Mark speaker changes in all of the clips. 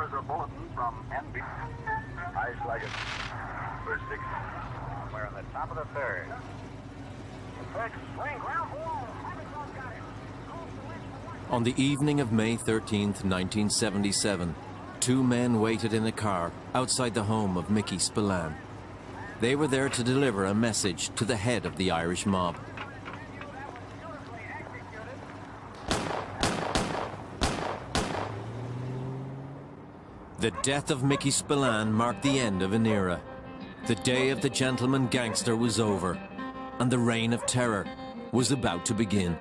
Speaker 1: is a bulletin from NB. Ice like it. First 6. We're on the top of the 3rd. Swing, ground ball.
Speaker 2: On the evening of May 13th, 1977, 2 men waited in a car outside the home of Mickey Spillane. They were there to deliver a message to the head of the Irish mob. The death of Mickey Spillane marked the end of an era. The day of the gentleman gangster was over, and the reign of terror was about to begin.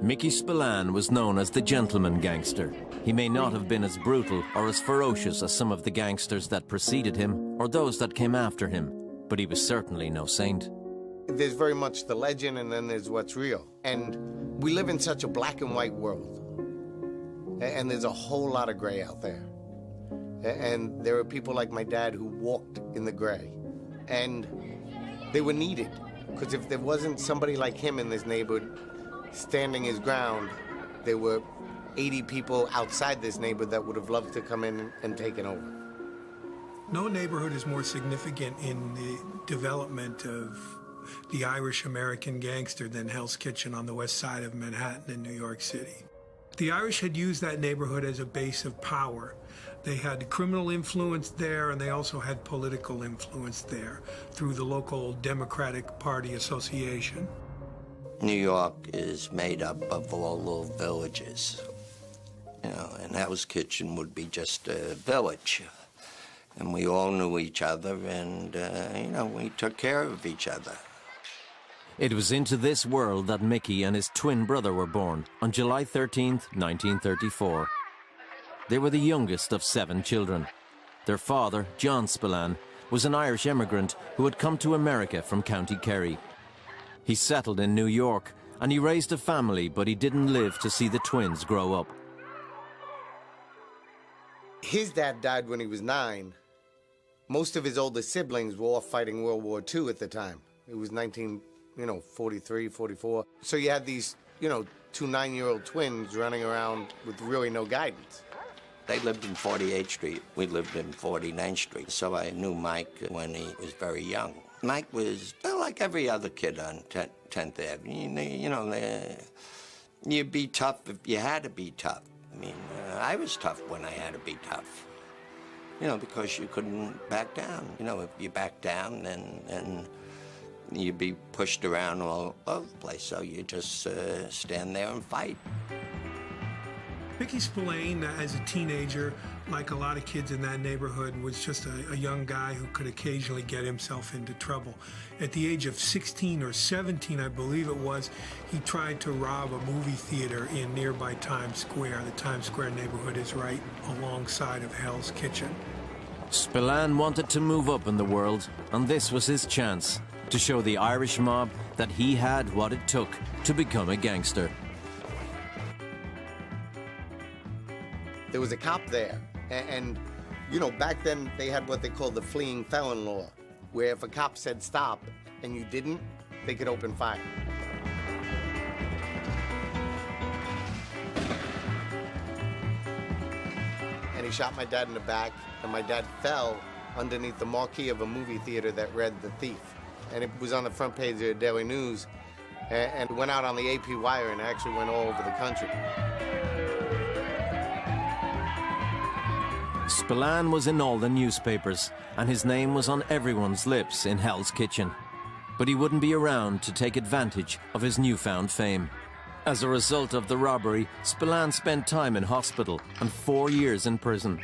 Speaker 2: Mickey Spillane was known as the gentleman gangster. He may not have been as brutal or as ferocious as some of the gangsters that preceded him or those that came after him, but he was certainly no saint.
Speaker 3: There's very much the legend and then there's what's real. And we live in such a black and white world. And there's a whole lot of gray out there. And there are people like my dad who walked in the gray. And they were needed. Because if there wasn't somebody like him in this neighborhood standing his ground, there were 80 people outside this neighborhood that would have loved to come in and take it over.
Speaker 4: No neighborhood is more significant in the development of the Irish-American gangster than Hell's Kitchen on the west side of Manhattan in New York City. The Irish had used that neighborhood as a base of power. They had criminal influence there, and they also had political influence there through the local Democratic Party Association.
Speaker 5: New York is made up of all little villages, you know, and Hell's Kitchen would be just a village. And we all knew each other, and, you know, we took care of each other.
Speaker 2: It was into this world that Mickey and his twin brother were born on July 13th, 1934. They were the youngest of 7 children. Their father, John Spillane, was an Irish immigrant who had come to America from County Kerry. He settled in New York, and he raised a family, but he didn't live to see the twins grow up.
Speaker 3: His dad died when he was 9. Most of his older siblings were all fighting World War II at the time. It was 1943, 44. So you had these, 2 9-year-old twins running around with really no guidance.
Speaker 5: They lived in 48th Street. We lived in 49th Street. So I knew Mike when he was very young. Mike was like every other kid on 10th Avenue. You'd be tough if you had to be tough. I mean, I was tough when I had to be tough. Because you couldn't back down. If you back down, then you'd be pushed around all over the place. So you just stand there and fight.
Speaker 4: Mickey Spillane, as a teenager, like a lot of kids in that neighborhood, was just a young guy who could occasionally get himself into trouble. At the age of 16 or 17, I believe it was, he tried to rob a movie theater in nearby Times Square. The Times Square neighborhood is right alongside of Hell's Kitchen.
Speaker 2: Spillane wanted to move up in the world, and this was his chance to show the Irish mob that he had what it took to become a gangster.
Speaker 3: There was a cop there, and back then they had what they called the fleeing felon law, where if a cop said stop and you didn't, they could open fire. And he shot my dad in the back, and my dad fell underneath the marquee of a movie theater that read The Thief. And it was on the front page of the Daily News, and went out on the AP wire and actually went all over the country.
Speaker 2: Spillane was in all the newspapers, and his name was on everyone's lips in Hell's Kitchen. But he wouldn't be around to take advantage of his newfound fame. As a result of the robbery, Spillane spent time in hospital and 4 years in prison.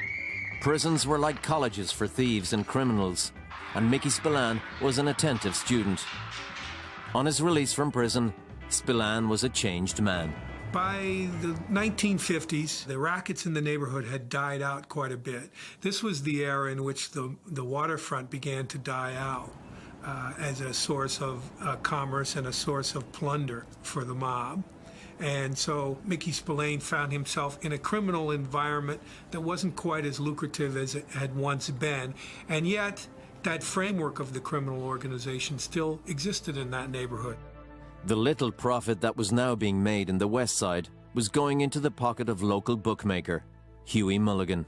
Speaker 2: Prisons were like colleges for thieves and criminals, and Mickey Spillane was an attentive student. On his release from prison, Spillane was a changed man.
Speaker 4: By the 1950s, the rackets in the neighborhood had died out quite a bit. This was the era in which the waterfront began to die out as a source of commerce and a source of plunder for the mob. And so Mickey Spillane found himself in a criminal environment that wasn't quite as lucrative as it had once been, and yet that framework of the criminal organization still existed in that neighborhood.
Speaker 2: The little profit that was now being made in the West Side was going into the pocket of local bookmaker Huey Mulligan.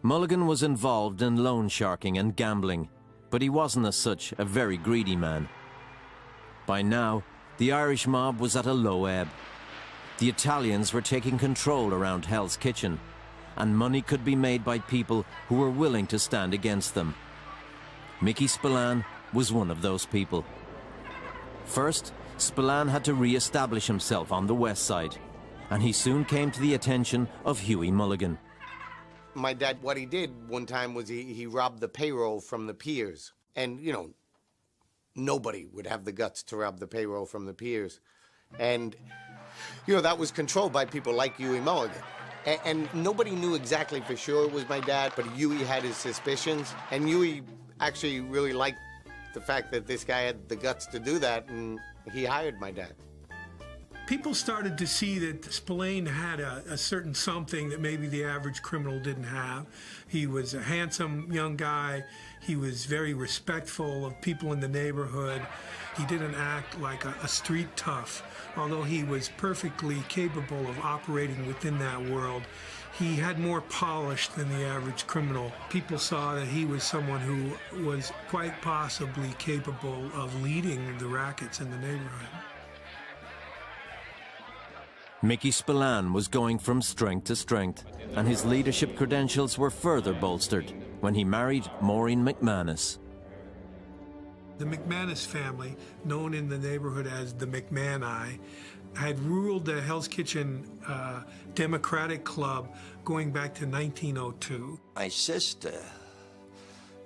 Speaker 2: Mulligan was involved in loan sharking and gambling, but he wasn't as such a very greedy man. By now, the Irish mob was at a low ebb. The Italians were taking control around Hell's Kitchen, and money could be made by people who were willing to stand against them. Mickey Spillane was one of those people. First, Spillane had to re-establish himself on the West Side, and he soon came to the attention of Huey Mulligan.
Speaker 3: My dad, what he did one time was he robbed the payroll from the piers. And, you know, nobody would have the guts to rob the payroll from the piers. And, you know, that was controlled by people like Huey Mulligan. And nobody knew exactly for sure it was my dad, but Huey had his suspicions. And Huey actually really liked the fact that this guy had the guts to do that, and he hired my dad.
Speaker 4: People started to see that Spillane had a certain something that maybe the average criminal didn't have. He was a handsome young guy. He was very respectful of people in the neighborhood. He didn't act like a street tough, although he was perfectly capable of operating within that world. He had more polish than the average criminal. People saw that he was someone who was quite possibly capable of leading the rackets in the neighborhood.
Speaker 2: Mickey Spillane was going from strength to strength, and his leadership credentials were further bolstered when he married Maureen McManus.
Speaker 4: The McManus family, known in the neighborhood as the McMahon-I, had ruled the Hell's Kitchen Democratic Club going back to 1902.
Speaker 5: My sister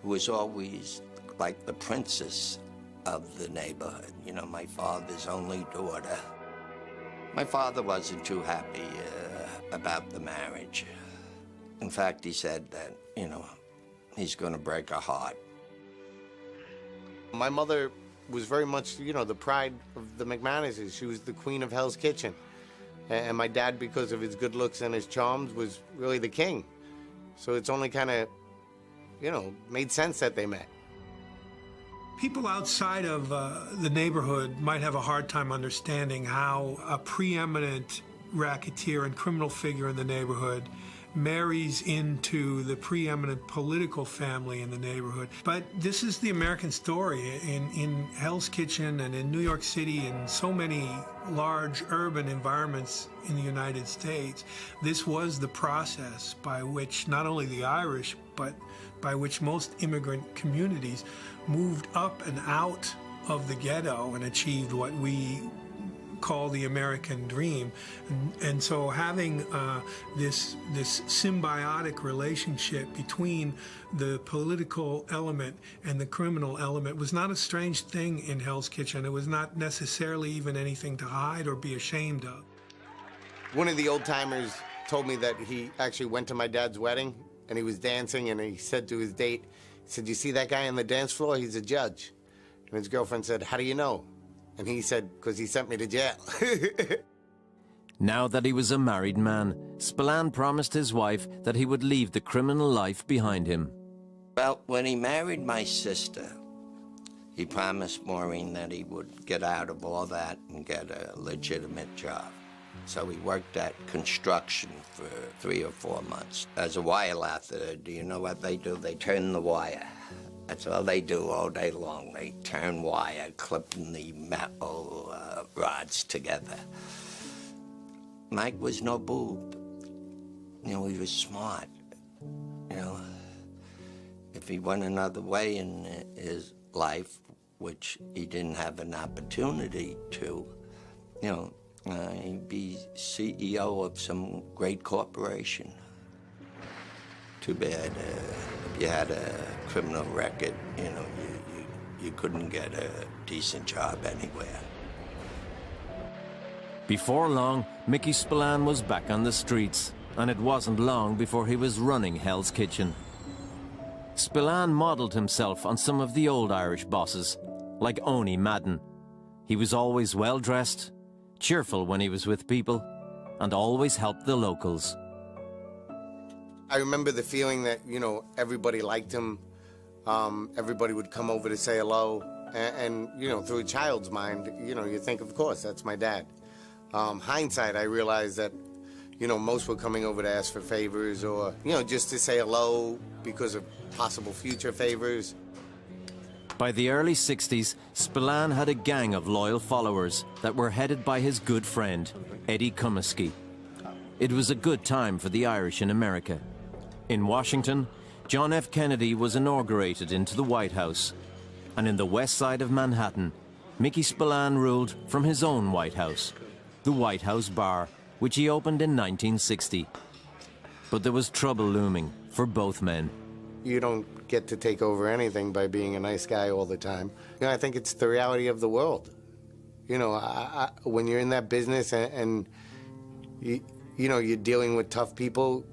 Speaker 5: was always like the princess of the neighborhood, you know, my father's only daughter. My father wasn't too happy about the marriage. In fact, he said that, you know, he's going to break her heart.
Speaker 3: My mother was very much, you know, the pride of the McManuses. She was the queen of Hell's Kitchen. And my dad, because of his good looks and his charms, was really the king. So it's only kind of, you know, made sense that they met.
Speaker 4: People outside of the neighborhood might have a hard time understanding how a preeminent racketeer and criminal figure in the neighborhood marries into the preeminent political family in the neighborhood. But this is the American story. In Hell's Kitchen and in New York City and so many large urban environments in the United States, this was the process by which not only the Irish, but by which most immigrant communities moved up and out of the ghetto and achieved what we call the American dream. And so having this symbiotic relationship between the political element and the criminal element was not a strange thing in Hell's Kitchen. It was not necessarily even anything to hide or be ashamed of.
Speaker 3: One of the old-timers told me that he actually went to my dad's wedding, and he was dancing, and he said to his date, he said, "You see that guy on the dance floor? He's a judge." And his girlfriend said, "How do you know?" And he said, "Because he sent me to jail."
Speaker 2: Now that he was a married man, Spillane promised his wife that he would leave the criminal life behind him.
Speaker 5: Well, when he married my sister, he promised Maureen that he would get out of all that and get a legitimate job. So he worked at construction for 3 or 4 months. As a wire lather, do you know what they do? They turn the wire. That's all they do all day long. They turn wire, clipping the metal rods together. Mike was no boob. You know, he was smart. You know, if he went another way in his life, which he didn't have an opportunity to, you know, he'd be CEO of some great corporation. Too bad if you had a criminal record, you know, you couldn't get a decent job anywhere.
Speaker 2: Before long, Mickey Spillane was back on the streets, and it wasn't long before he was running Hell's Kitchen. Spillane modelled himself on some of the old Irish bosses, like Manhatten. He was always well-dressed, cheerful when he was with people, and always helped the locals.
Speaker 3: I remember the feeling that, you know, everybody liked him. Everybody would come over to say hello. And, you know, through a child's mind, you know, you think, of course, that's my dad. Hindsight, I realized that, you know, most were coming over to ask for favors or, you know, just to say hello because of possible future favors.
Speaker 2: By the early 60s, Spillane had a gang of loyal followers that were headed by his good friend, Eddie Comiskey. It was a good time for the Irish in America. In Washington, John F. Kennedy was inaugurated into the White House. And in the west side of Manhattan, Mickey Spillane ruled from his own White House, the White House Bar, which he opened in 1960. But there was trouble looming for both men.
Speaker 3: You don't get to take over anything by being a nice guy all the time. You know, I think it's the reality of the world. You know, when you're in that business and you know, you're dealing with tough people,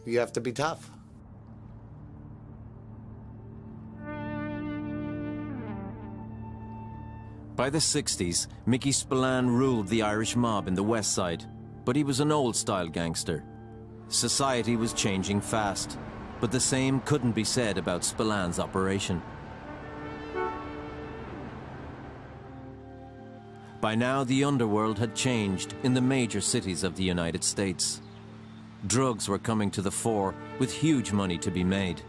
Speaker 3: you have to be tough.
Speaker 2: By the 60s, Mickey Spillane ruled the Irish mob in the West Side, but he was an old-style gangster. Society was changing fast, but the same couldn't be said about Spillane's operation. By now, the underworld had changed in the major cities of the United States. Drugs were coming to the fore with huge money to be made.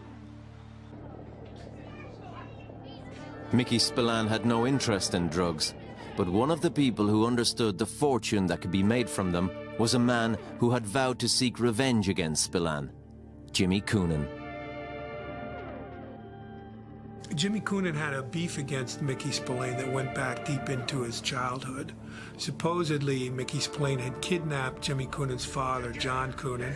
Speaker 2: Mickey Spillane had no interest in drugs, but one of the people who understood the fortune that could be made from them was a man who had vowed to seek revenge against Spillane, Jimmy Coonan.
Speaker 4: Jimmy Coonan had a beef against Mickey Spillane that went back deep into his childhood. Supposedly, Mickey Spillane had kidnapped Jimmy Coonan's father, John Coonan,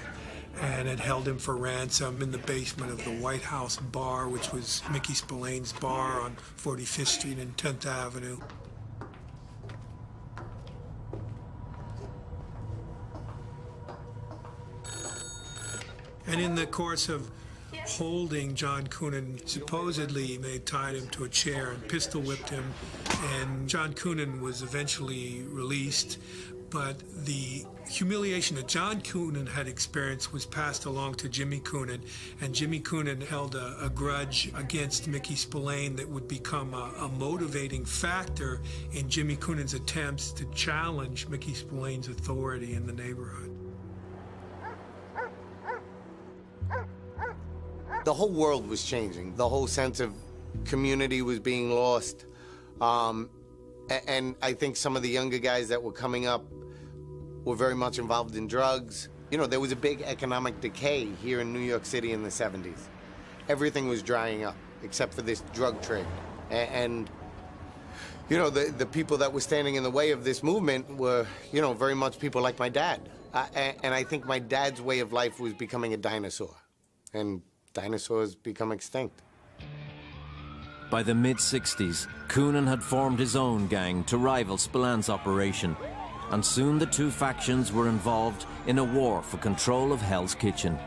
Speaker 4: and had held him for ransom in the basement of the White House Bar, which was Mickey Spillane's bar on 45th Street and 10th Avenue. And in the course of holding John Coonan, supposedly they tied him to a chair and pistol whipped him, and John Coonan was eventually released. But the humiliation that John Coonan had experienced was passed along to Jimmy Coonan, and Jimmy Coonan held a grudge against Mickey Spillane that would become a motivating factor in Jimmy Coonan's attempts to challenge Mickey Spillane's authority in the neighborhood.
Speaker 3: The whole world was changing. The whole sense of community was being lost. And I think some of the younger guys that were coming up were very much involved in drugs. You know, there was a big economic decay here in New York City in the 70s. Everything was drying up, except for this drug trade. And you know, the people that were standing in the way of this movement were, you know, very much people like my dad. And I think my dad's way of life was becoming a dinosaur. And dinosaurs become extinct.
Speaker 2: By the mid-60s, Coonan had formed his own gang to rival Spillane's operation, and soon the two factions were involved in a war for control of Hell's Kitchen.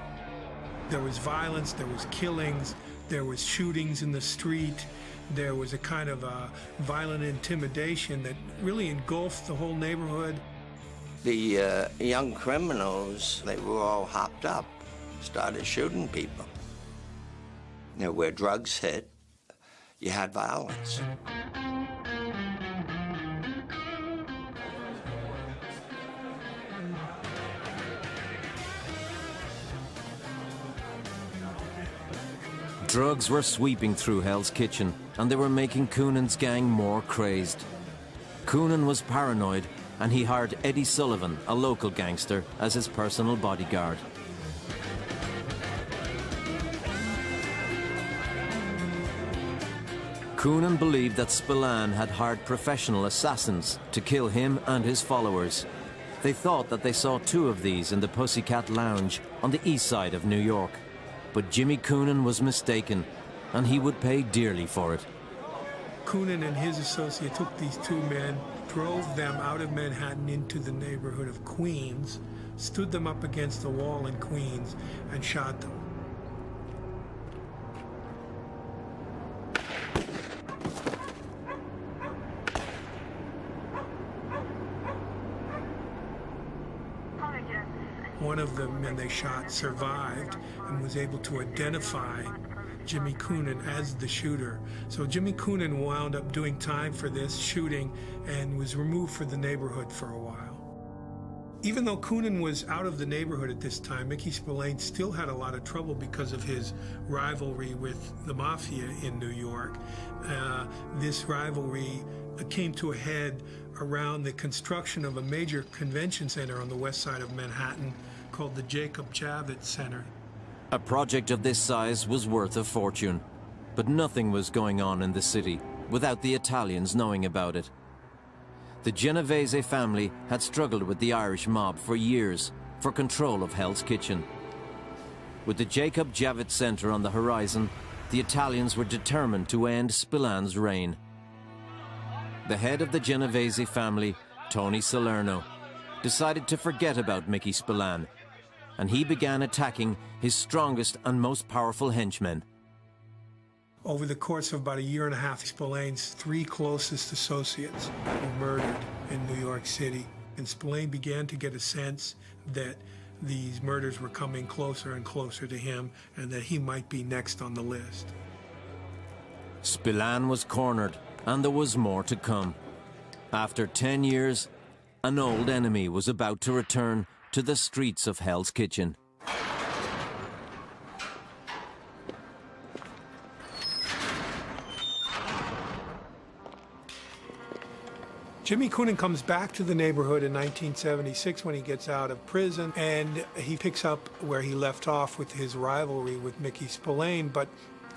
Speaker 4: There was violence, there was killings, there was shootings in the street, there was a kind of a violent intimidation that really engulfed the whole neighborhood.
Speaker 5: The young criminals, they were all hopped up, started shooting people. You know, where drugs hit, you had violence.
Speaker 2: Drugs were sweeping through Hell's Kitchen, and they were making Coonan's gang more crazed. Coonan was paranoid, and he hired Eddie Sullivan, a local gangster, as his personal bodyguard. Coonan believed that Spillane had hired professional assassins to kill him and his followers. They thought that they saw two of these in the Pussycat Lounge on the east side of New York. But Jimmy Coonan was mistaken, and he would pay dearly for it.
Speaker 4: Coonan and his associate took these two men, drove them out of Manhattan into the neighborhood of Queens, stood them up against the wall in Queens, and shot them. One of the men they shot survived and was able to identify Jimmy Coonan as the shooter. So Jimmy Coonan wound up doing time for this shooting and was removed from the neighborhood for a while. Even though Coonan was out of the neighborhood at this time, Mickey Spillane still had a lot of trouble because of his rivalry with the Mafia in New York. This rivalry came to a head around the construction of a major convention center on the west side of Manhattan called the Jacob Javits Center.
Speaker 2: A project of this size was worth a fortune, but nothing was going on in the city without the Italians knowing about it. The Genovese family had struggled with the Irish mob for years for control of Hell's Kitchen. With the Jacob Javits Center on the horizon, the Italians were determined to end Spillane's reign. The head of the Genovese family, Tony Salerno, decided to forget about Mickey Spillane, and he began attacking his strongest and most powerful henchmen.
Speaker 4: Over the course of about a year and a half, Spillane's 3 closest associates were murdered in New York City, and Spillane began to get a sense that these murders were coming closer and closer to him, and that he might be next on the list.
Speaker 2: Spillane was cornered, and there was more to come. After 10 years, an old enemy was about to return to the streets of Hell's Kitchen.
Speaker 4: Jimmy Coonan comes back to the neighborhood in 1976 when he gets out of prison, and he picks up where he left off with his rivalry with Mickey Spillane. But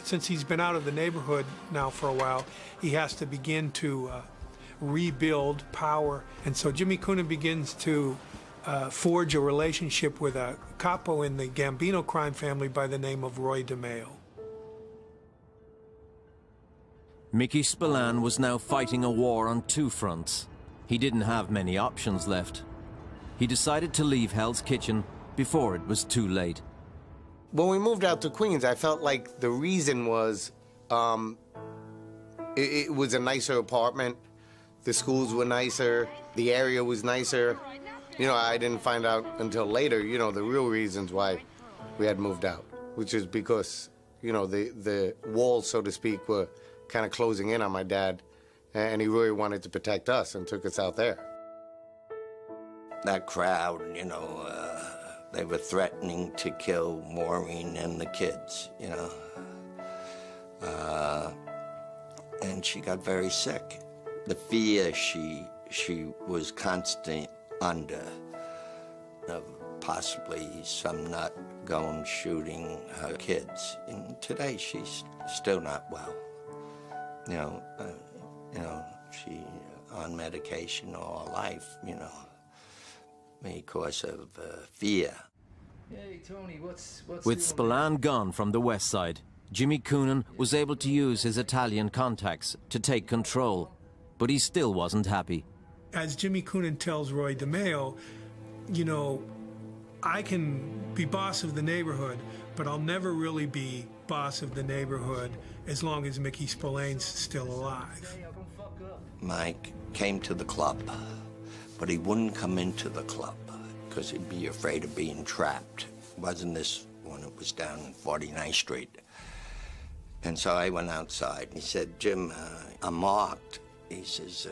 Speaker 4: since he's been out of the neighborhood now for a while, he has to begin to rebuild power. And so Jimmy Coonan begins to forge a relationship with a capo in the Gambino crime family by the name of Roy DeMeo.
Speaker 2: Mickey Spillane was now fighting a war on 2 fronts. He didn't have many options left. He decided to leave Hell's Kitchen before it was too late.
Speaker 3: When we moved out to Queens, I felt like the reason was it was a nicer apartment. The schools were nicer. The area was nicer. You know, I didn't find out until later, you know, the real reasons why we had moved out, which is because, you know, the walls, so to speak, were kind of closing in on my dad, and he really wanted to protect us and took us out there.
Speaker 5: That crowd, you know, they were threatening to kill Maureen and the kids, you know. And she got very sick. The fear she was constant under of possibly some nut going shooting her kids. And today she's still not well. You know, she on medication all her life, you know, because of fear.
Speaker 6: Hey, Tony, what's
Speaker 2: With Spillane gone from the west side, Jimmy Coonan was able to use his Italian contacts to take control, but he still wasn't happy.
Speaker 4: As Jimmy Coonan tells Roy DeMeo, you know, I can be boss of the neighborhood, but I'll never really be boss of the neighborhood as long as Mickey Spillane's still alive.
Speaker 5: Mike came to the club, but he wouldn't come into the club because he'd be afraid of being trapped. It wasn't this one, it was down 49th Street. And so I went outside and he said, Jim, I'm marked. He says,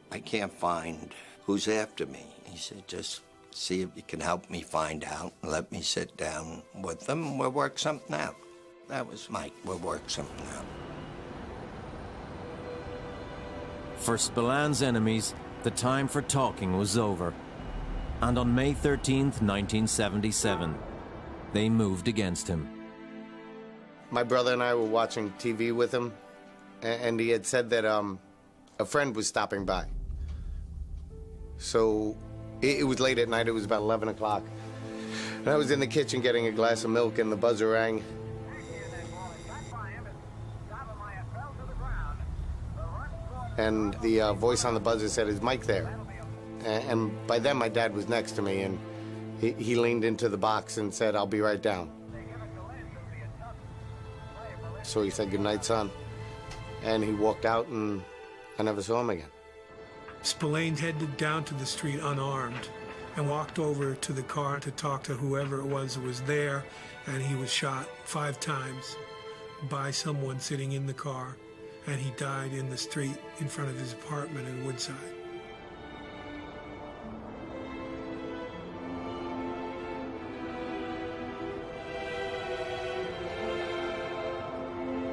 Speaker 5: I can't find who's after me. He said, just see if you can help me find out. Let me sit down with them and we'll work something out. That was Mike, we'll work something out.
Speaker 2: For Spillane's enemies, the time for talking was over. And on May 13th, 1977, they moved against him.
Speaker 3: My brother and I were watching TV with him, and he had said that a friend was stopping by. So it was late at night, it was about 11 o'clock. And I was in the kitchen getting a glass of milk and the buzzer rang. and the voice on the buzzer said, "Is Mike there?" And by then my dad was next to me, and he leaned into the box and said, "I'll be right down." So he said, "Good night, son," and he walked out, and I never saw him again.
Speaker 4: Spillane headed down to the street unarmed and walked over to the car to talk to whoever it was that was there, and he was shot 5 times by someone sitting in the car, and he died in the street in front of his apartment in Woodside.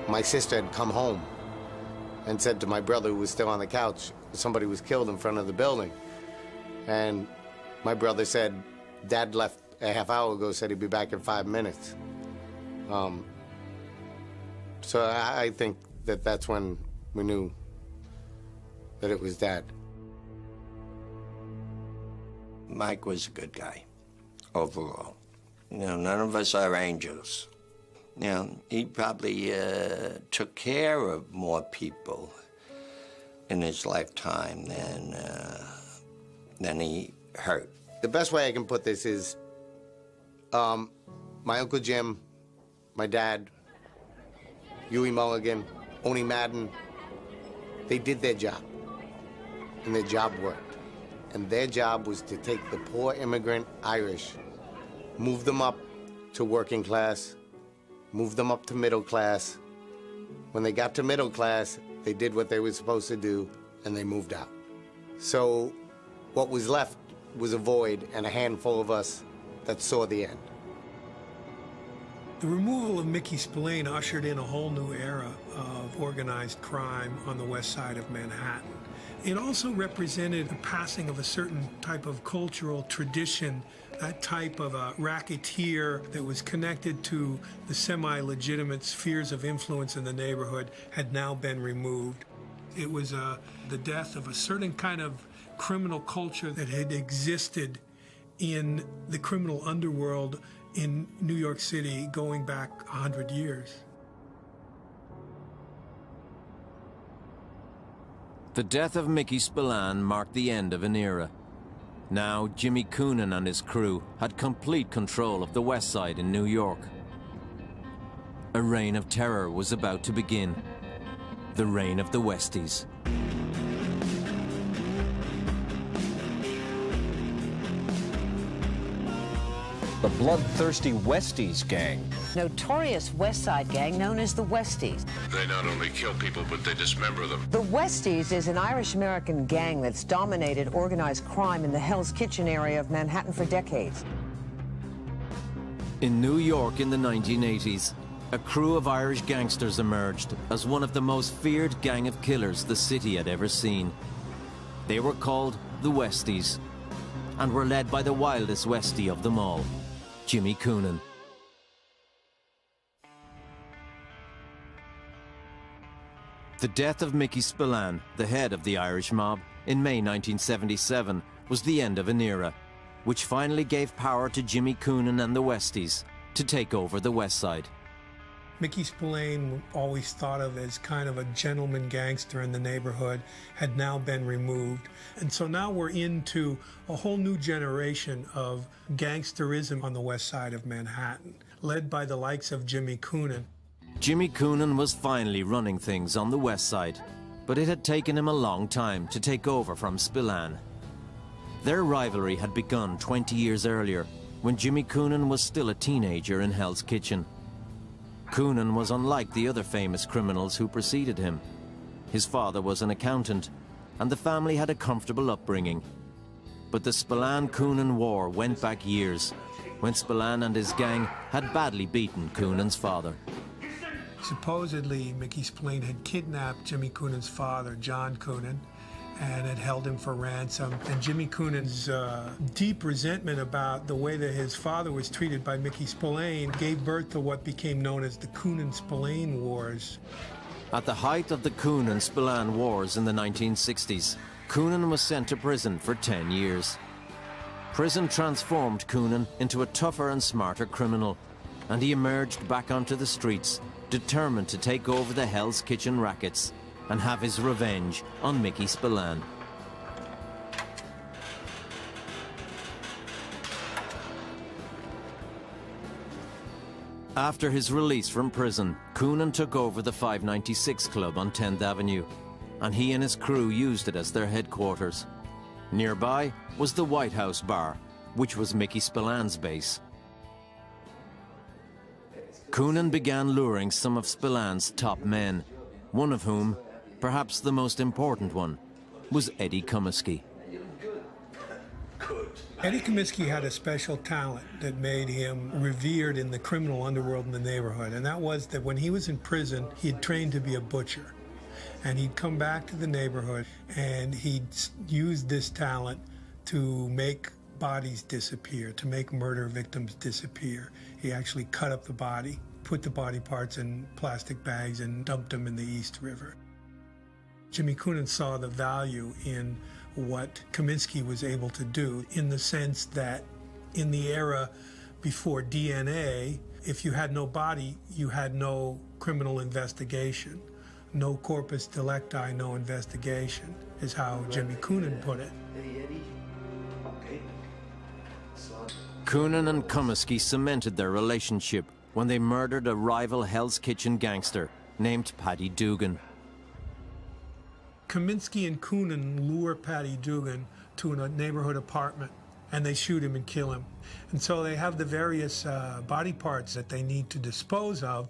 Speaker 3: My sister had come home and said to my brother, who was still on the couch, somebody was killed in front of the building. And my brother said, "Dad left a half hour ago, said he'd be back in 5 minutes." So I think that that's when we knew that it was Dad.
Speaker 5: Mike was a good guy, overall. You know, none of us are angels. You know, he probably took care of more people in his lifetime than he hurt.
Speaker 3: The best way I can put this is my Uncle Jim, my dad, Huey Mulligan, Oni Madden, they did their job, and their job worked. And their job was to take the poor immigrant Irish, move them up to working class, move them up to middle class. When they got to middle class, they did what they were supposed to do, and they moved out. So what was left was a void and a handful of us that saw the end.
Speaker 4: The removal of Mickey Spillane ushered in a whole new era of organized crime on the west side of Manhattan. It also represented the passing of a certain type of cultural tradition, that type of a racketeer that was connected to the semi-legitimate spheres of influence in the neighborhood had now been removed. It was the death of a certain kind of criminal culture that had existed in the criminal underworld in New York City going back 100 years.
Speaker 2: The death of Mickey Spillane marked the end of an era. Now, Jimmy Coonan and his crew had complete control of the West Side in New York. A reign of terror was about to begin. The reign of the Westies.
Speaker 7: The bloodthirsty Westies gang.
Speaker 8: Notorious West Side gang known as the Westies.
Speaker 9: They not only kill people, but they dismember them.
Speaker 8: The Westies is an Irish-American gang that's dominated organized crime in the Hell's Kitchen area of Manhattan for decades.
Speaker 2: In New York in the 1980s, a crew of Irish gangsters emerged as one of the most feared gang of killers the city had ever seen. They were called the Westies, and were led by the wildest Westie of them all, Jimmy Coonan. The death of Mickey Spillane, the head of the Irish mob, in May 1977 was the end of an era, which finally gave power to Jimmy Coonan and the Westies to take over the West Side.
Speaker 4: Mickey Spillane, always thought of as kind of a gentleman gangster in the neighborhood, had now been removed. And so now we're into a whole new generation of gangsterism on the west side of Manhattan, led by the likes of Jimmy Coonan.
Speaker 2: Jimmy Coonan was finally running things on the West Side, but it had taken him a long time to take over from Spillane. Their rivalry had begun 20 years earlier, when Jimmy Coonan was still a teenager in Hell's Kitchen. Coonan was unlike the other famous criminals who preceded him. His father was an accountant, and the family had a comfortable upbringing. But the Spillane-Coonan war went back years, when Spillane and his gang had badly beaten Coonan's father.
Speaker 4: Supposedly, Mickey Spillane had kidnapped Jimmy Coonan's father, John Coonan, and had held him for ransom. And Jimmy Coonan's deep resentment about the way that his father was treated by Mickey Spillane gave birth to what became known as the Coonan-Spillane Wars.
Speaker 2: At the height of the Coonan-Spillane Wars in the 1960s, Coonan was sent to prison for 10 years. Prison transformed Coonan into a tougher and smarter criminal, and he emerged back onto the streets, determined to take over the Hell's Kitchen rackets and have his revenge on Mickey Spillane. After his release from prison, Coonan took over the 596 Club on 10th Avenue, and he and his crew used it as their headquarters. Nearby was the White House Bar, which was Mickey Spillane's base. Coonan began luring some of Spillane's top men, one of whom, perhaps the most important one, was Eddie Comiskey.
Speaker 4: Eddie Comiskey had a special talent that made him revered in the criminal underworld in the neighborhood, and that was that when he was in prison, he had trained to be a butcher. And he'd come back to the neighborhood, and he'd used this talent to make bodies disappear, to make murder victims disappear. He actually cut up the body, put the body parts in plastic bags, and dumped them in the East River. Jimmy Coonan saw the value in what Comiskey was able to do, in the sense that in the era before DNA, if you had no body, you had no criminal investigation. No corpus delicti, no investigation, is how Jimmy Coonan put it.
Speaker 2: Coonan and Comiskey cemented their relationship when they murdered a rival Hell's Kitchen gangster named Paddy Dugan.
Speaker 4: Comiskey and Coonan lure Paddy Dugan to a neighborhood apartment, and they shoot him and kill him. And so they have the various body parts that they need to dispose of.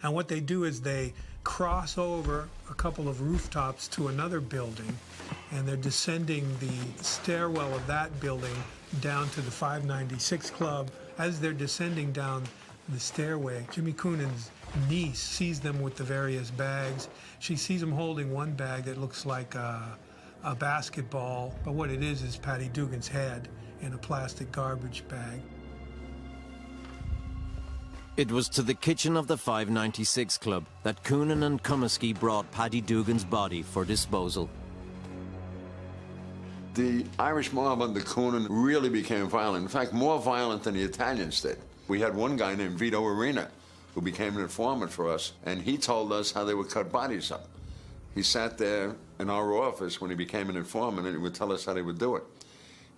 Speaker 4: And what they do is they cross over a couple of rooftops to another building, and they're descending the stairwell of that building down to the 596 Club. As they're descending down the stairway, Jimmy Coonan's niece sees them with the various bags. She sees him holding one bag that looks like a basketball, but what it is Paddy Dugan's head in a plastic garbage bag.
Speaker 2: It was to the kitchen of the 596 Club that Coonan and Comiskey brought Paddy Dugan's body for disposal.
Speaker 10: The Irish mob under Coonan really became violent. In fact, more violent than the Italians did. We had one guy named Vito Arena who became an informant for us, and he told us how they would cut bodies up. He sat there in our office when he became an informant, and he would tell us how they would do it.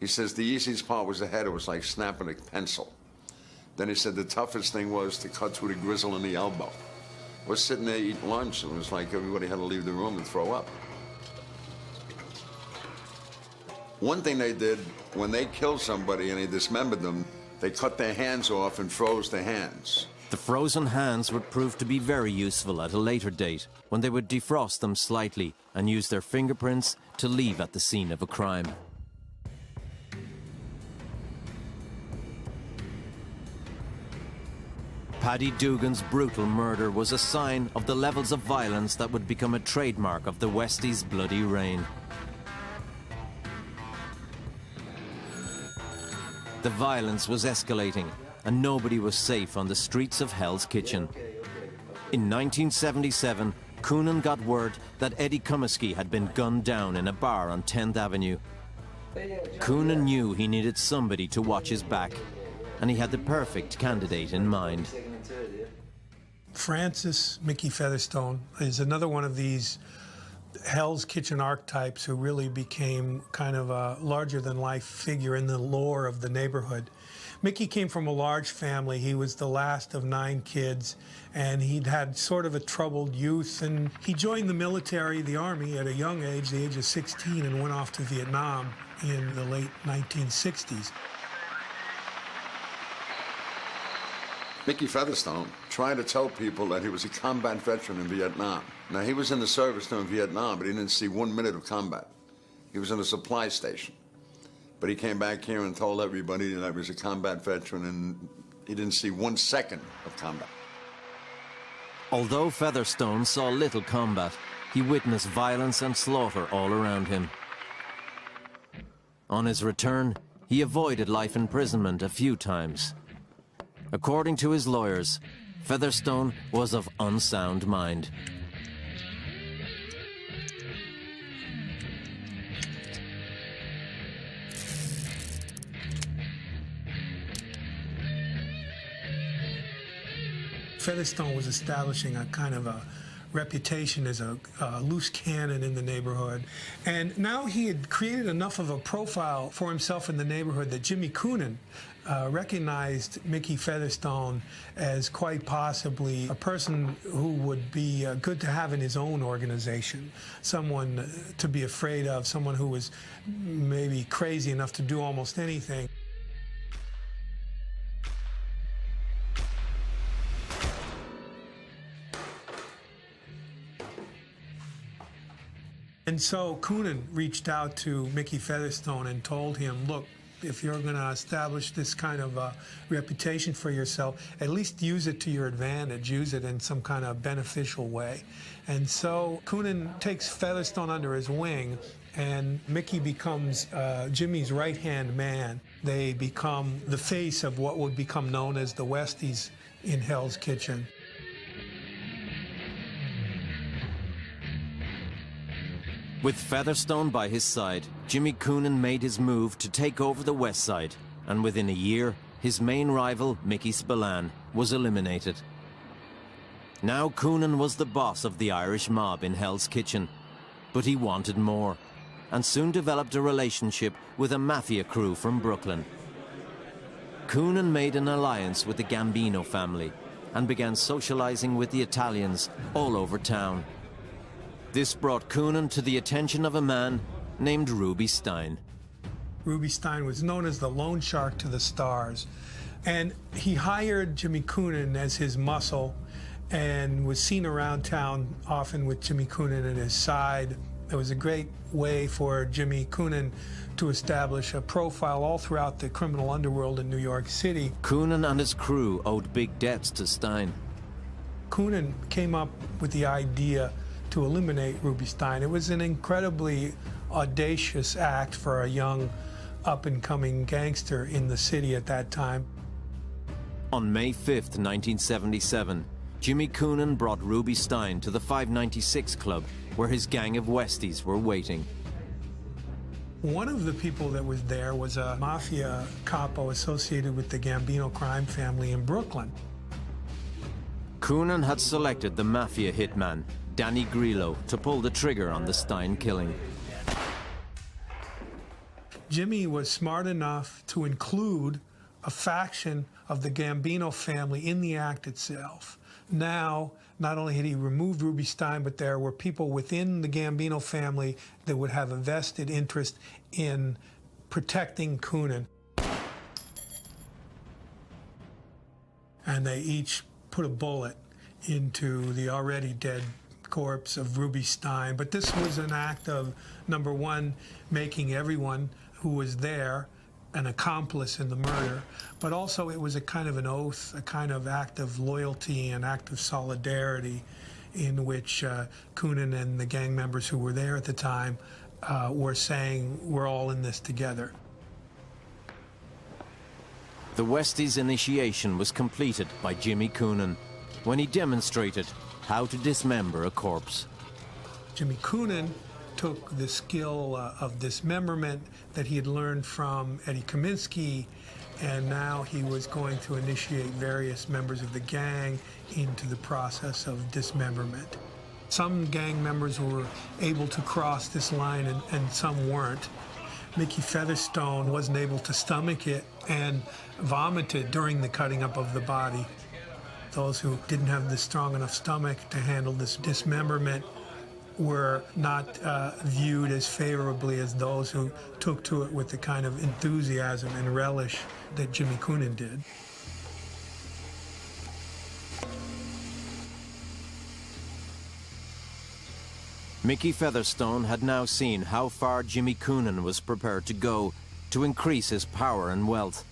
Speaker 10: He says the easiest part was the head. It was like snapping a pencil. Then he said the toughest thing was to cut through the grizzle in the elbow. We're sitting there eating lunch, and it was like everybody had to leave the room and throw up. One thing they did, when they killed somebody and they dismembered them, they cut their hands off and froze their hands.
Speaker 2: The frozen hands would prove to be very useful at a later date, when they would defrost them slightly and use their fingerprints to leave at the scene of a crime. Paddy Dugan's brutal murder was a sign of the levels of violence that would become a trademark of the Westies' bloody reign. The violence was escalating, and nobody was safe on the streets of Hell's Kitchen. In 1977, Coonan got word that Eddie Comiskey had been gunned down in a bar on 10th Avenue. Coonan knew he needed somebody to watch his back, and he had the perfect candidate in mind.
Speaker 4: Francis Mickey Featherstone is another one of these Hell's Kitchen archetypes who really became kind of a larger-than-life figure in the lore of the neighborhood. Mickey came from a large family. He was the last of 9 kids, and he'd had sort of a troubled youth, and he joined the military, the Army, at a young age, the age of 16, and went off to Vietnam in the late 1960s.
Speaker 10: Mickey Featherstone tried to tell people that he was a combat veteran in Vietnam. Now, he was in the service during Vietnam, but he didn't see 1 minute of combat. He was in a supply station. But he came back here and told everybody that he was a combat veteran, and he didn't see 1 second of combat.
Speaker 2: Although Featherstone saw little combat, he witnessed violence and slaughter all around him. On his return, he avoided life imprisonment a few times. According to his lawyers, Featherstone was of unsound mind.
Speaker 4: Featherstone was establishing a kind of a reputation as a loose cannon in the neighborhood. And now he had created enough of a profile for himself in the neighborhood that Jimmy Coonan recognized Mickey Featherstone as quite possibly a person who would be good to have in his own organization, someone to be afraid of, someone who was maybe crazy enough to do almost anything. And so Coonan reached out to Mickey Featherstone and told him, look, if you're going to establish this kind of reputation for yourself, at least use it to your advantage, use it in some kind of beneficial way. And so Coonan takes Featherstone under his wing, and Mickey becomes Jimmy's right-hand man. They become the face of what would become known as the Westies in Hell's Kitchen.
Speaker 2: With Featherstone by his side, Jimmy Coonan made his move to take over the West Side, and within a year, his main rival, Mickey Spillane, was eliminated. Now Coonan was the boss of the Irish mob in Hell's Kitchen, but he wanted more, and soon developed a relationship with a mafia crew from Brooklyn. Coonan made an alliance with the Gambino family, and began socializing with the Italians all over town. This brought Coonan to the attention of a man named Ruby Stein.
Speaker 4: Ruby Stein was known as the loan shark to the stars, and he hired Jimmy Coonan as his muscle and was seen around town often with Jimmy Coonan at his side. It was a great way for Jimmy Coonan to establish a profile all throughout the criminal underworld in New York City.
Speaker 2: Coonan and his crew owed big debts to Stein.
Speaker 4: Coonan came up with the idea to eliminate Ruby Stein. It was an incredibly audacious act for a young, up-and-coming gangster in the city at that time.
Speaker 2: On May 5th, 1977, Jimmy Coonan brought Ruby Stein to the 596 Club, where his gang of Westies were waiting.
Speaker 4: One of the people that was there was a mafia capo associated with the Gambino crime family in Brooklyn.
Speaker 2: Coonan had selected the mafia hitman, Danny Grillo, to pull the trigger on the Stein killing.
Speaker 4: Jimmy was smart enough to include a faction of the Gambino family in the act itself. Now, not only had he removed Ruby Stein, but there were people within the Gambino family that would have a vested interest in protecting Coonan. And they each put a bullet into the already dead corpse of Ruby Stein. But this was an act of, number one, making everyone who was there an accomplice in the murder, but also it was a kind of an oath, a kind of act of loyalty, an act of solidarity in which Coonan and the gang members who were there at the time were saying, we're all in this together.
Speaker 2: The Westies' initiation was completed by Jimmy Coonan when he demonstrated how to dismember a corpse.
Speaker 4: Jimmy Coonan took the skill of dismemberment that he had learned from Eddie Kaminsky, and now he was going to initiate various members of the gang into the process of dismemberment. Some gang members were able to cross this line and some weren't. Mickey Featherstone wasn't able to stomach it and vomited during the cutting up of the body. Those who didn't have the strong enough stomach to handle this dismemberment were not viewed as favorably as those who took to it with the kind of enthusiasm and relish that Jimmy Coonan did.
Speaker 2: Mickey Featherstone had now seen how far Jimmy Coonan was prepared to go to increase his power and wealth.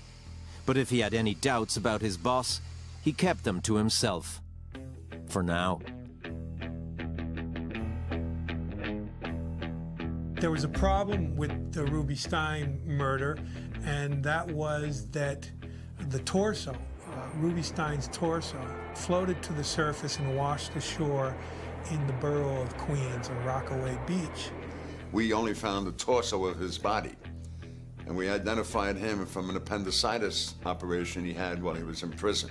Speaker 2: But if he had any doubts about his boss, he kept them to himself. For now.
Speaker 4: There was a problem with the Ruby Stein murder, and that was that the torso, Ruby Stein's torso, floated to the surface and washed ashore in the borough of Queens on Rockaway Beach.
Speaker 10: We only found the torso of his body, and we identified him from an appendicitis operation he had while he was in prison.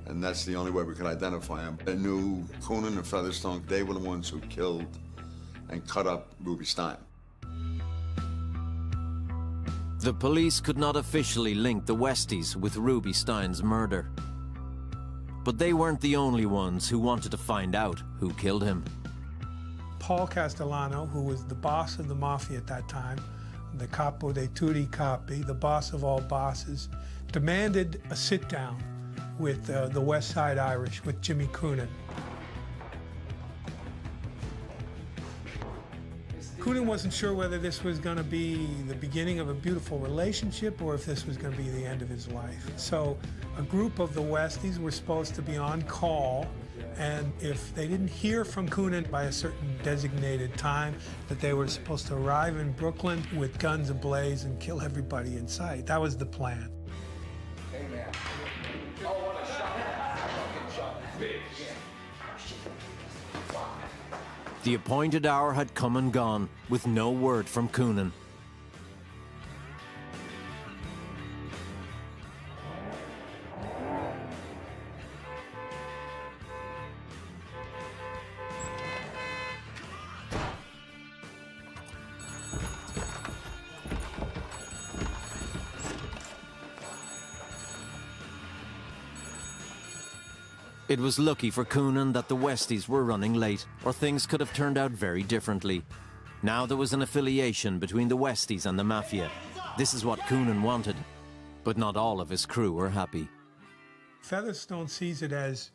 Speaker 10: And that's the only way we could identify him. They knew Coonan and Featherstone, they were the ones who killed and cut up Ruby Stein.
Speaker 2: The police could not officially link the Westies with Ruby Stein's murder. But they weren't the only ones who wanted to find out who killed him.
Speaker 4: Paul Castellano, who was the boss of the Mafia at that time, the capo dei tutti capi, the boss of all bosses, demanded a sit-down with the West Side Irish, with Jimmy Coonan. Coonan wasn't sure whether this was going to be the beginning of a beautiful relationship or if this was going to be the end of his life. So a group of the Westies were supposed to be on call, and if they didn't hear from Coonan by a certain designated time, that they were supposed to arrive in Brooklyn with guns ablaze and kill everybody in sight. That was the plan.
Speaker 6: Hey, man. Oh, what a shot. Fucking shot. Bitch.
Speaker 2: The appointed hour had come and gone, with no word from Coonan. It was lucky for Coonan that the Westies were running late, or things could have turned out very differently. Now there was an affiliation between the Westies and the Mafia. This is what Coonan wanted, but not all of his crew were happy.
Speaker 4: Featherstone sees it as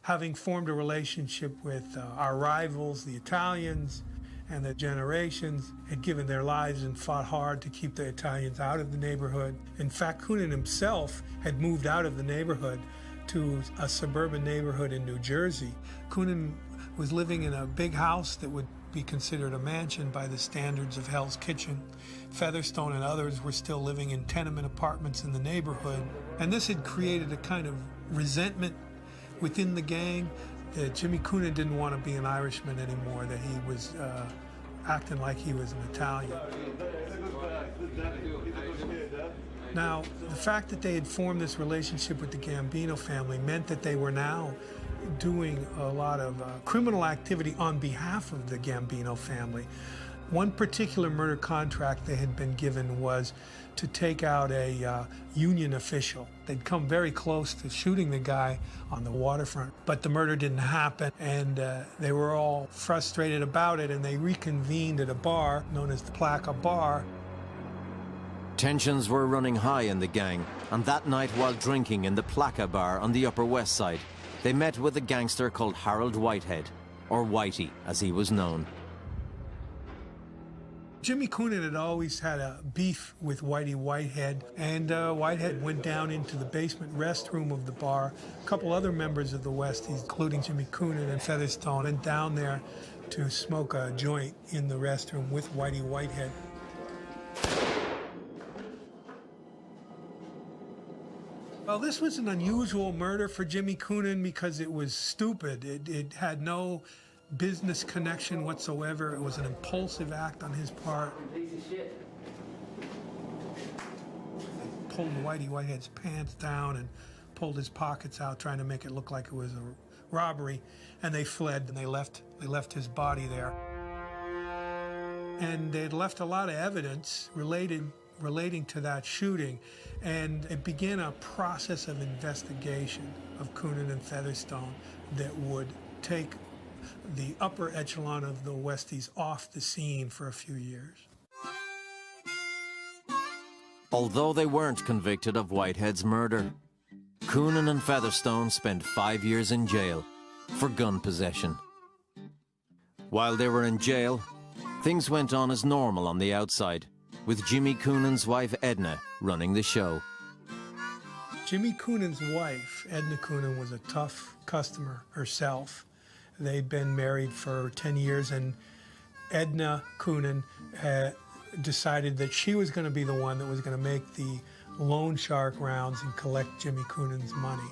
Speaker 4: having formed a relationship with our rivals, the Italians, and the generations had given their lives and fought hard to keep the Italians out of the neighborhood. In fact, Coonan himself had moved out of the neighborhood to a suburban neighborhood in New Jersey. Coonan was living in a big house that would be considered a mansion by the standards of Hell's Kitchen. Featherstone and others were still living in tenement apartments in the neighborhood. And this had created a kind of resentment within the gang that Jimmy Coonan didn't want to be an Irishman anymore, that he was acting like he was an Italian. Now, the fact that they had formed this relationship with the Gambino family meant that they were now doing a lot of criminal activity on behalf of the Gambino family. One particular murder contract they had been given was to take out a union official. They'd come very close to shooting the guy on the waterfront, but the murder didn't happen, and they were all frustrated about it, and they reconvened at a bar known as the Placa Bar.
Speaker 2: Tensions were running high in the gang, and that night while drinking in the Placa Bar on the Upper West Side, they met with a gangster called Harold Whitehead, or Whitey as he was known.
Speaker 4: Jimmy Coonan had always had a beef with Whitey Whitehead, and Whitehead went down into the basement restroom of the bar. A couple other members of the Westies, including Jimmy Coonan and Featherstone, went down there to smoke a joint in the restroom with Whitey Whitehead. Well, this was an unusual murder for Jimmy Coonan because it was stupid. It had no business connection whatsoever. It was an impulsive act on his part. He pulled Whitey Whitehead's pants down and pulled his pockets out, trying to make it look like it was a robbery. And they fled, and they left his body there. And they'd left a lot of evidence relating to that shooting, and it began a process of investigation of Coonan and Featherstone that would take the upper echelon of the Westies off the scene for a few years.
Speaker 2: Although they weren't convicted of Whitehead's murder, Coonan and Featherstone spent 5 years in jail for gun possession. While they were in jail, things went on as normal on the outside, with Jimmy Coonan's wife Edna running the show.
Speaker 4: Jimmy Coonan's wife, Edna Coonan, was a tough customer herself. They'd been married for 10 years, and Edna Coonan decided that she was going to be the one that was going to make the loan shark rounds and collect Jimmy Coonan's money.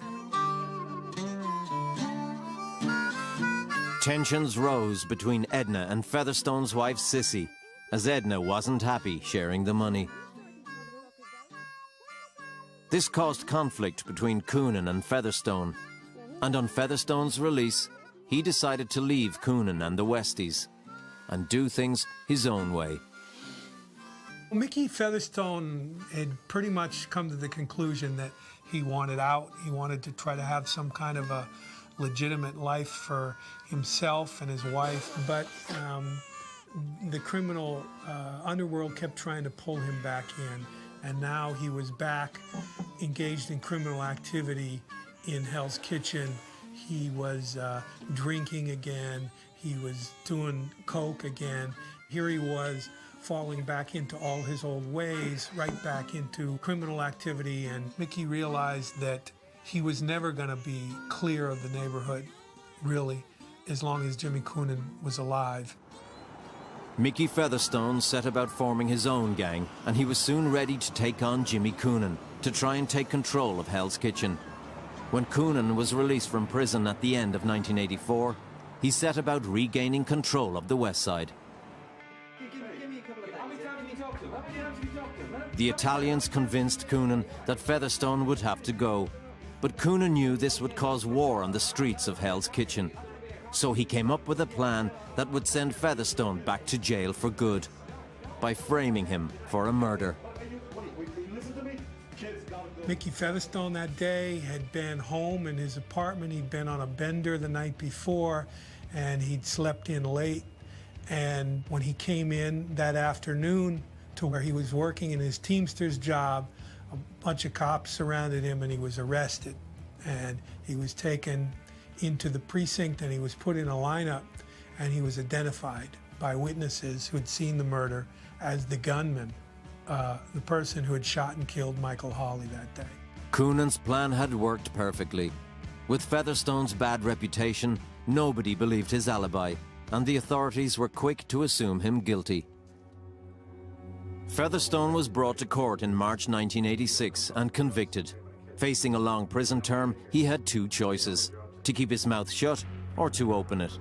Speaker 2: Tensions rose between Edna and Featherstone's wife Sissy, as Edna wasn't happy sharing the money. This caused conflict between Coonan and Featherstone, and on Featherstone's release, he decided to leave Coonan and the Westies and do things his own way.
Speaker 4: Mickey Featherstone had pretty much come to the conclusion that he wanted out. He wanted to try to have some kind of a legitimate life for himself and his wife, but the criminal underworld kept trying to pull him back in, and now he was back engaged in criminal activity in Hell's Kitchen. He was drinking again. He was doing coke again. Here he was falling back into all his old ways, right back into criminal activity, and Mickey realized that he was never going to be clear of the neighborhood, really, as long as Jimmy Coonan was alive.
Speaker 2: Mickey Featherstone set about forming his own gang, and he was soon ready to take on Jimmy Coonan to try and take control of Hell's Kitchen. When Coonan was released from prison at the end of 1984, he set about regaining control of the West Side. The Italians convinced Coonan that Featherstone would have to go, but Coonan knew this would cause war on the streets of Hell's Kitchen. So he came up with a plan that would send Featherstone back to jail for good, by framing him for a murder.
Speaker 4: Mickey Featherstone that day had been home in his apartment. He'd been on a bender the night before, and he'd slept in late. And when he came in that afternoon to where he was working in his Teamster's job, a bunch of cops surrounded him and he was arrested. And he was taken into the precinct and he was put in a lineup, and he was identified by witnesses who had seen the murder as the gunman, the person who had shot and killed Michael Hawley that day.
Speaker 2: Coonan's plan had worked perfectly. With Featherstone's bad reputation, nobody believed his alibi, and the authorities were quick to assume him guilty. Featherstone was brought to court in March 1986 and convicted. Facing a long prison term, he had two choices: to keep his mouth shut or to open it.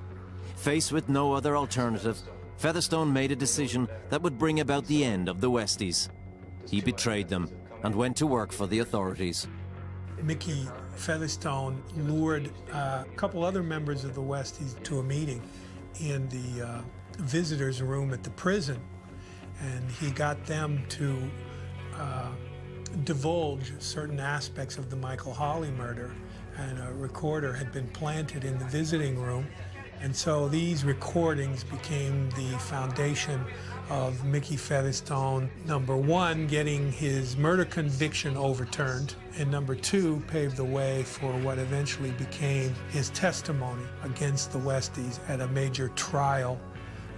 Speaker 2: Faced with no other alternative, Featherstone made a decision that would bring about the end of the Westies. He betrayed them and went to work for the authorities.
Speaker 4: Mickey Featherstone lured a couple other members of the Westies to a meeting in the visitors' room at the prison, and he got them to divulge certain aspects of the Michael Hawley murder, and a recorder had been planted in the visiting room. And so these recordings became the foundation of Mickey Featherstone, number one, getting his murder conviction overturned, and number two, paved the way for what eventually became his testimony against the Westies at a major trial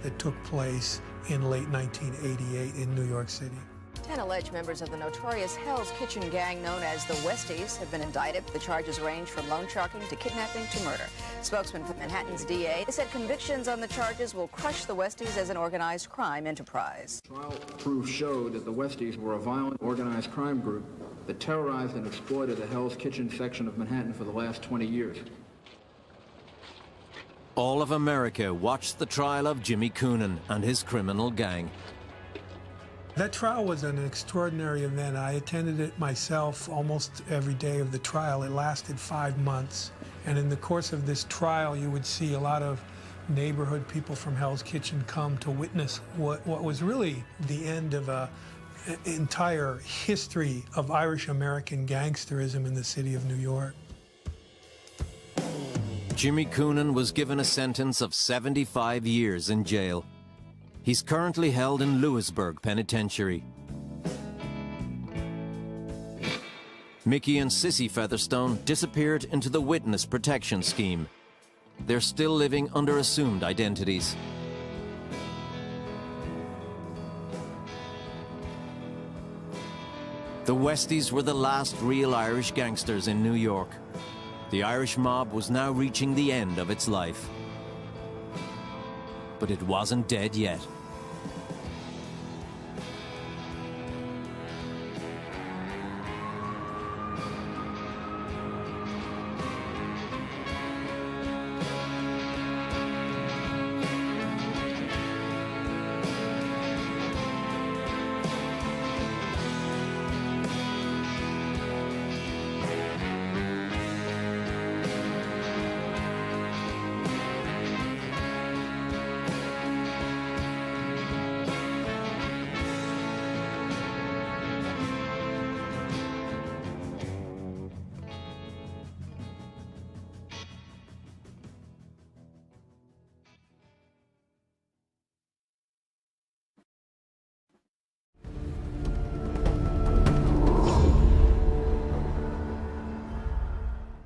Speaker 4: that took place in late 1988 in New York City.
Speaker 11: 10 alleged members of the notorious Hell's Kitchen gang known as the Westies have been indicted. The charges range from loan sharking to kidnapping to murder. Spokesman for Manhattan's DA said convictions on the charges will crush the Westies as an organized crime enterprise.
Speaker 12: Trial proof showed that the Westies were a violent, organized crime group that terrorized and exploited the Hell's Kitchen section of Manhattan for the last 20 years.
Speaker 2: All of America watched the trial of Jimmy Coonan and his criminal gang.
Speaker 4: That trial was an extraordinary event. I attended it myself almost every day of the trial. It lasted 5 months. And in the course of this trial, you would see a lot of neighborhood people from Hell's Kitchen come to witness what was really the end of an entire history of Irish-American gangsterism in the city of New York.
Speaker 2: Jimmy Coonan was given a sentence of 75 years in jail. He's currently held in Lewisburg Penitentiary. Mickey and Sissy Featherstone disappeared into the Witness Protection Scheme. They're still living under assumed identities. The Westies were the last real Irish gangsters in New York. The Irish mob was now reaching the end of its life. But it wasn't dead yet.